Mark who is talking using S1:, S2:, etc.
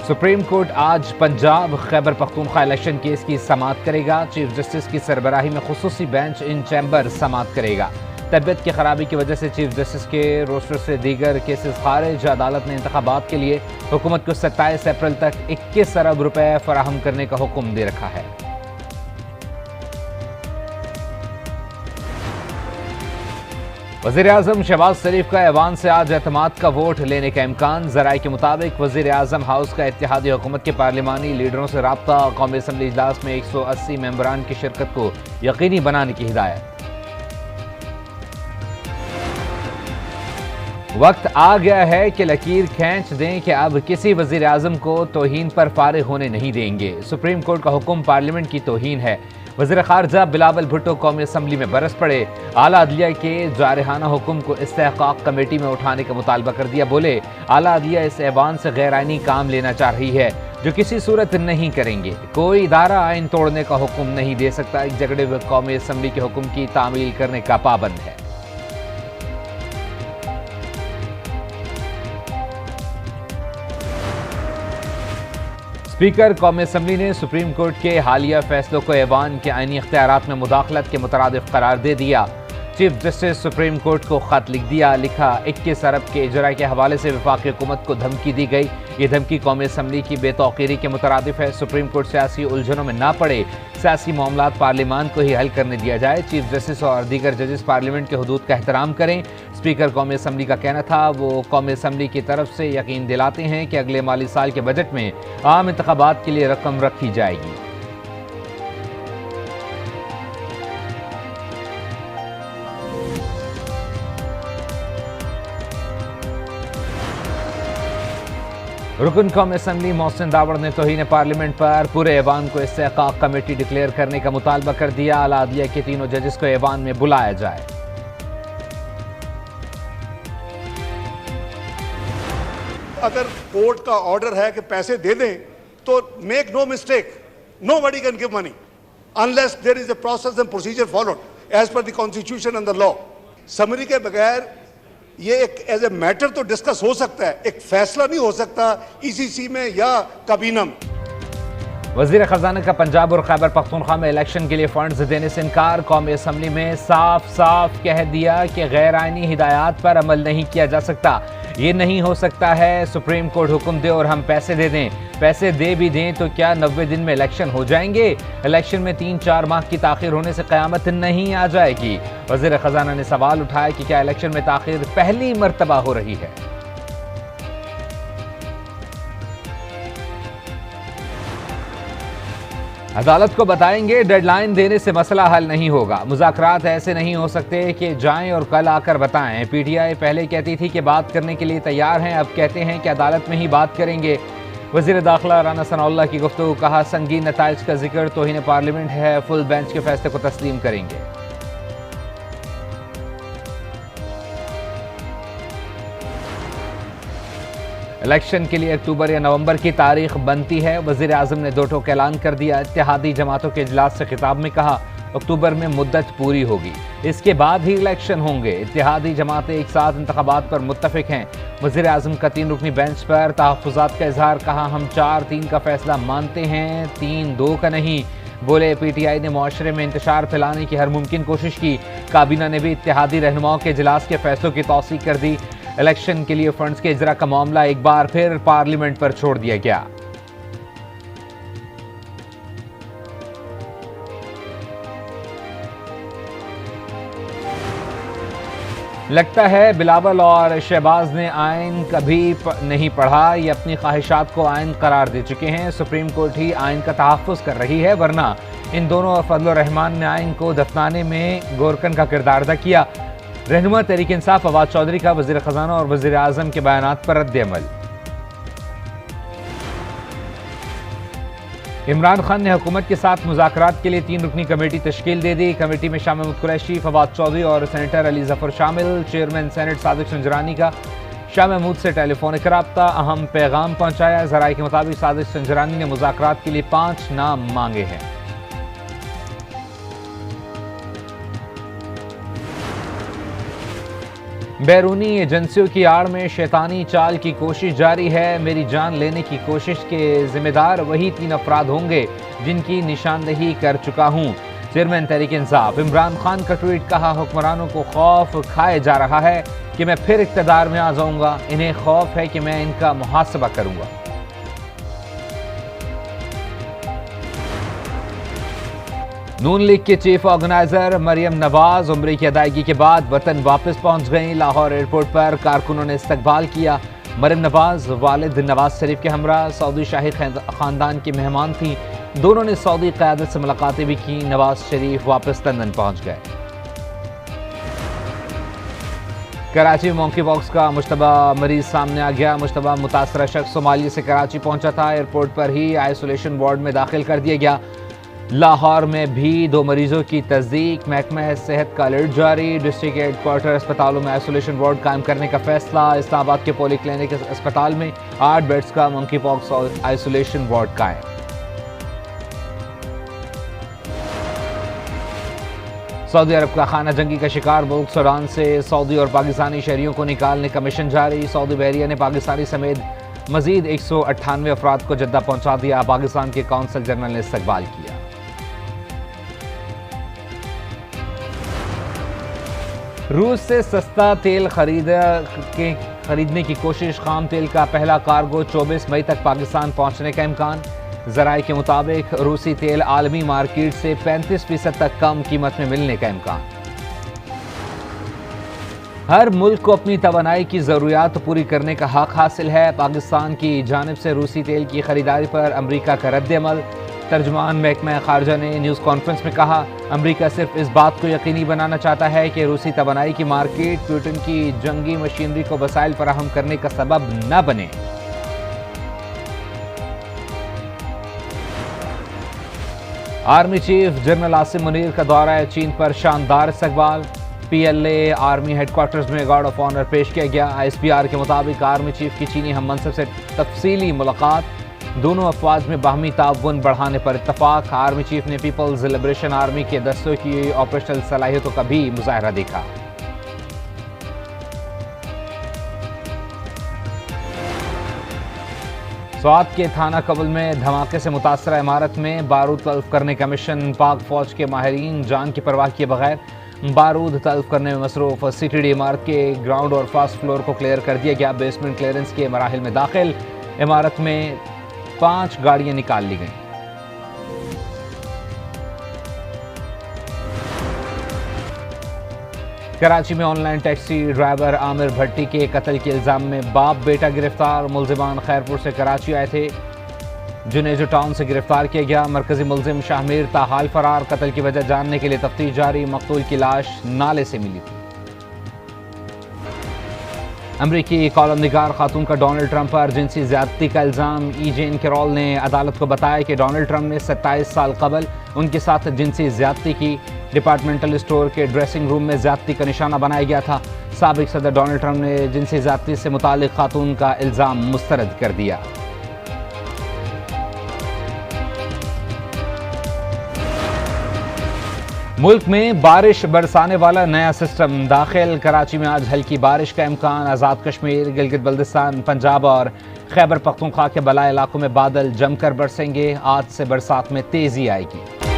S1: Supreme court आज Punjab Khyber Pakhtunkhwa election case की समाअत करेगा। चीफ जस्टिस की सरबराही में खुसूसी बेंच इन चैम्बर समाअत करेगा। तबीयत की खराबी की वजह से चीफ जस्टिस के रोस्टर से दीगर केसेस खारिज। अदालत ने इंतखाबात के लिए हुकूमत को 27 अप्रैल तक 21 अरब रुपए फराहम करने का हुक्म दे रखा है। वज़ीर-ए-आज़म शहबाज शरीफ का ऐवान से आज एतमाद का वोट लेने का इम्कान। ज़राए के मुताबिक वज़ीर-ए-आज़म हाउस का इत्तेहादी हुकूमत के पार्लिमानी लीडरों से राब्ता। कौमी असम्बली इजलास में 180 मेंबरान की शिरकत को यकीनी बनाने की हिदायत। वक्त आ गया है कि लकीर खींच दें कि अब किसी वज़ीर-ए-आज़म को तौहीन पर फारिग होने नहीं देंगे। सुप्रीम कोर्ट का हुक्म पार्लियामेंट की तौहीन है। वज़ीर ख़ारजा बिलावल भुट्टो कौमी असम्बली में बरस पड़े। आला अदलिया के जारहाना हुक्म को इस्तेहक़ाक़ कमेटी में उठाने का मुतालबा कर दिया। बोले आला अदलिया इस ऐवान से गैर आइनी काम लेना चाह रही है जो किसी सूरत नहीं करेंगे। कोई इदारा आइन तोड़ने का हुक्म नहीं दे सकता। एक झगड़े हुए कौमी असम्बली के हुक्म की तामील करने का पाबंद है। स्पीकर कौमी असम्बली ने सुप्रीम कोर्ट के हालिया फैसलों को ऐवान के आइनी इख्तियारात में मुदाखलत के मुतरादिफ करार दे दिया। चीफ जस्टिस सुप्रीम कोर्ट को खत लिख दिया। लिखा 21 अरब के इजरा के हवाले से वफाकी हुकूमत को धमकी दी गई। ये धमकी कौमी असम्बली की बेतौकीरी के मुतरादिफ है। सुप्रीम कोर्ट सियासी उलझनों में ना पड़े। सियासी मामलात पार्लियामान को ही हल करने दिया जाए। चीफ जस्टिस और दीगर जजेस पार्लियामेंट के हुदूद का एहतराम करें। स्पीकर कौमी असम्बली का कहना था वो कौमी असम्बली की तरफ से यकीन दिलाते हैं कि अगले माली साल के बजट में आम इंतखाबात के लिए रकम रखी जाएगी। रुकन कौमी असम्बली मोहसिन दावड़ ने तौहीन पार्लियामेंट पर पूरे ऐवान को इस्तेहक़ाक़ कमेटी डिक्लेयर करने का मुतालबा कर दिया। आला अदलिया के तीनों जजेस को ऐवान में बुलाया जाए।
S2: अगर कोर्ट का ऑर्डर है कि पैसे दे दें तो make no mistake, nobody can give money unless there is a process and procedure followed as per the constitution and the law. Summary के बगैर ये एक एज ए मैटर तो डिस्कस हो सकता है, एक फैसला नहीं हो सकता ईसीसी में या काबीना में।
S1: वज़ीर ख़ज़ाना का पंजाब और खैबर पख्तूनख्वा में इलेक्शन के लिए फंड्स देने से इनकार। कौमी असम्बली में साफ साफ कह दिया कि गैर आइनी हिदायत पर अमल नहीं किया जा सकता। ये नहीं हो सकता है सुप्रीम कोर्ट हुक्म दे और हम पैसे दे दें। पैसे दे भी दें तो क्या 90 दिन में इलेक्शन हो जाएंगे? इलेक्शन में 3-4 माह की ताख़ीर होने से क़यामत नहीं आ जाएगी। वज़ीर ख़ज़ाना ने सवाल उठाया कि क्या इलेक्शन में ताख़ीर पहली मरतबा हो रही है? अदालत को बताएंगे डेडलाइन देने से मसला हल नहीं होगा। मुज़ाकरात ऐसे नहीं हो सकते कि जाएं और कल आकर बताएं। पीटीआई पहले कहती थी कि बात करने के लिए तैयार हैं, अब कहते हैं कि अदालत में ही बात करेंगे। वज़ीर दाखिला राना सनाउल्लाह की गुफ्तगू। कहा संगीन नताइज का जिक्र तौहीन पार्लियामेंट है, फुल बेंच के फैसले को तस्लीम करेंगे। इलेक्शन के लिए अक्टूबर या नवंबर की तारीख बनती है। वज़ीर आज़म ने दो टोक ऐलान कर दिया। इत्तेहादी जमातों के इजलास से खिताब में कहा अक्टूबर में मुद्दत पूरी होगी, इसके बाद ही इलेक्शन होंगे। इत्तेहादी जमातें एक साथ इंतखाबात पर मुत्तफिक हैं। वज़ीर आज़म का 3 रुकनी बेंच पर तहफ़्फ़ुज़ात का इजहार। कहा हम 4-3 का फैसला मानते हैं, 3-2 का नहीं। बोले पीटीआई ने मुआशरे में इंतशार फैलाने की हर मुमकिन कोशिश की। काबीना ने भी इत्तेहादी रहनुमाओं के इजलास के फैसलों की तौसीक कर दी। इलेक्शन के लिए फंड्स के इजरा का मामला एक बार फिर पार्लियामेंट पर छोड़ दिया गया। लगता है बिलावल और शहबाज ने आइन कभी नहीं पढ़ा। ये अपनी ख्वाहिशात को आइन करार दे चुके हैं। सुप्रीम कोर्ट ही आइन का तहफ़्फ़ुज़ कर रही है, वरना इन दोनों और फजल रहमान ने आइन को दफनाने में गोरकन का किरदार अदा किया। रहनुमा तहरीक इंसाफ फवाद चौधरी का वज़ीर ख़ज़ाना और वज़ीर आज़म के बयानात पर रद्द-ए-अमल। इमरान खान ने हुकूमत के साथ मुज़ाकरात के लिए 3 रुकनी कमेटी तश्कील दे दी। कमेटी में शाह महमूद कुरैशी, फवाद चौधरी और सेनेटर अली ज़फ़र शामिल। चेयरमैन सेनेट सादिक संजरानी का शाह महमूद से टेलीफोनिक रब्ता। अहम पैगाम पहुँचाया। ज़राए के मुताबिक सादिक संजरानी ने मुज़ाकरात के लिए 5 नाम मांगे हैं। बैरूनी एजेंसियों की आड़ में शैतानी चाल की कोशिश जारी है। मेरी जान लेने की कोशिश के जिम्मेदार वही 3 अफराद होंगे जिनकी निशानदेही कर चुका हूं। चेयरमैन तहरीक इंसाफ इमरान खान का ट्वीट, कहा हुक्मरानों को खौफ खाए जा रहा है कि मैं फिर इक़्तिदार में आ जाऊंगा। इन्हें खौफ है कि मैं इनका मुहासबा करूंगा। नून लीग के चीफ ऑर्गेनाइजर मरियम नवाज उम्रे की अदायगी के बाद वतन वापस पहुंच गईं। लाहौर एयरपोर्ट पर कारकुनों ने इस्तकबाल किया। मरियम नवाज वालिद नवाज शरीफ के हमरा सऊदी शाही खानदान की मेहमान थी। दोनों ने सऊदी क़यादत से मुलाकातें भी की। नवाज शरीफ वापस लंदन पहुंच गए। कराची में मंकी पॉक्स का मुश्तबा मरीज सामने आ गया। मुश्तबा मुतासरा शख्स सोमालिया से कराची पहुंचा था। एयरपोर्ट पर ही आइसोलेशन वार्ड में दाखिल कर दिया गया। लाहौर में भी 2 मरीजों की तस्दीक। महकमा सेहत का अलर्ट जारी। डिस्ट्रिक्ट हेडक्वार्टर अस्पतालों में आइसोलेशन वार्ड कायम करने का फैसला। इस्लामाबाद के पॉली क्लिनिक अस्पताल में 8 बेड्स का मंकी पॉक्स आइसोलेशन वार्ड कायम। सऊदी अरब का खाना जंगी का शिकार मुल्क सूडान से सऊदी और पाकिस्तानी शहरियों को निकालने का मिशन जारी। सऊदी बहरिया ने पाकिस्तानी समेत मजीद 198 अफराद को जद्दा पहुंचा दिया। पाकिस्तान के कौंसल जनरल ने इस्तकबाल किया। रूस से सस्ता तेल खरीदने की कोशिश। खाम तेल का पहला कार्गो 24 मई तक पाकिस्तान पहुंचने का इम्कान। ज़राए के मुताबिक रूसी तेल आलमी मार्केट से 35% तक कम कीमत में मिलने का इम्कान। हर मुल्क को अपनी तवानाई की ज़रूरियात पूरी करने का हक हासिल है। पाकिस्तान की जानिब से रूसी तेल की खरीदारी पर अमरीका का रद्द-ए-अमल। तर्जुमान महकमा खारजा ने न्यूज़ कॉन्फ्रेंस में कहा, अमरीका सिर्फ इस बात को यकीनी बनाना चाहता है कि रूसी तवानाई की मार्केट पुतिन की जंगी मशीनरी को वसाइल फराहम करने का सबब न बने। Army chief general Asim Munir का दौरा चीन पर शानदार इस्तकबाल। PLA आर्मी हेडक्वार्टर्स में गार्ड ऑफ ऑनर पेश किया गया। ISPR के मुताबिक आर्मी चीफ की चीनी हम मनसब से तफसीली मुलाकात। दोनों अफवाज में बाहमी ताउन बढ़ाने पर इत्तफाक। आर्मी चीफ ने पीपल्स लिबरेशन आर्मी के दस्तों की ऑपरेशनल सलाहियतों का भी मुजाहरा देखा। स्वात के थाना कबल में धमाके से मुतासरा इमारत में बारूद तल्फ करने का मिशन। पाक फौज के माहिरीन जान की परवाह किए बगैर बारूद तल्फ करने में मसरूफ। CTD इमारत के ग्राउंड और फर्स्ट फ्लोर को क्लियर कर दिया गया। बेसमेंट क्लियरेंस के मराहिल में दाखिल। इमारत में 5 गाड़ियां निकाल ली गईं। कराची में ऑनलाइन टैक्सी ड्राइवर आमिर भट्टी के कत्ल के इल्जाम में बाप बेटा गिरफ्तार। मुलजिमान खैरपुर से कराची आए थे। जुनेजो टाउन से गिरफ्तार किया गया। मरकजी मुलजिम शाहमीर ताहाल फरार। कत्ल की वजह जानने के लिए तफ्तीश जारी। मकतूल की लाश नाले से मिली थी। अमरीकी कॉलम निगार खातून का डोनाल्ड ट्रंप पर जिनसी ज्यादती का इल्ज़ाम। जेन कैरोल ने अदालत को बताया कि डोनाल्ड ट्रंप ने 27 साल कबल उनके साथ जिनसी ज्यादती की। डिपार्टमेंटल स्टोर के ड्रेसिंग रूम में ज्यादती का निशाना बनाया गया था। साबिक सदर डोनाल्ड ट्रंप ने जिनसी ज्यादती से मुताल्लिक खातून का इल्ज़ाम मुस्तरद कर दिया। मुल्क में बारिश बरसाने वाला नया सिस्टम दाखिल। कराची में आज हल्की बारिश का इम्कान। आज़ाद कश्मीर, गिलगित बल्तिस्तान, पंजाब और खैबर पख्तूनख्वा के बलाई इलाकों में बादल जमकर बरसेंगे। आज से बरसात में तेजी आएगी।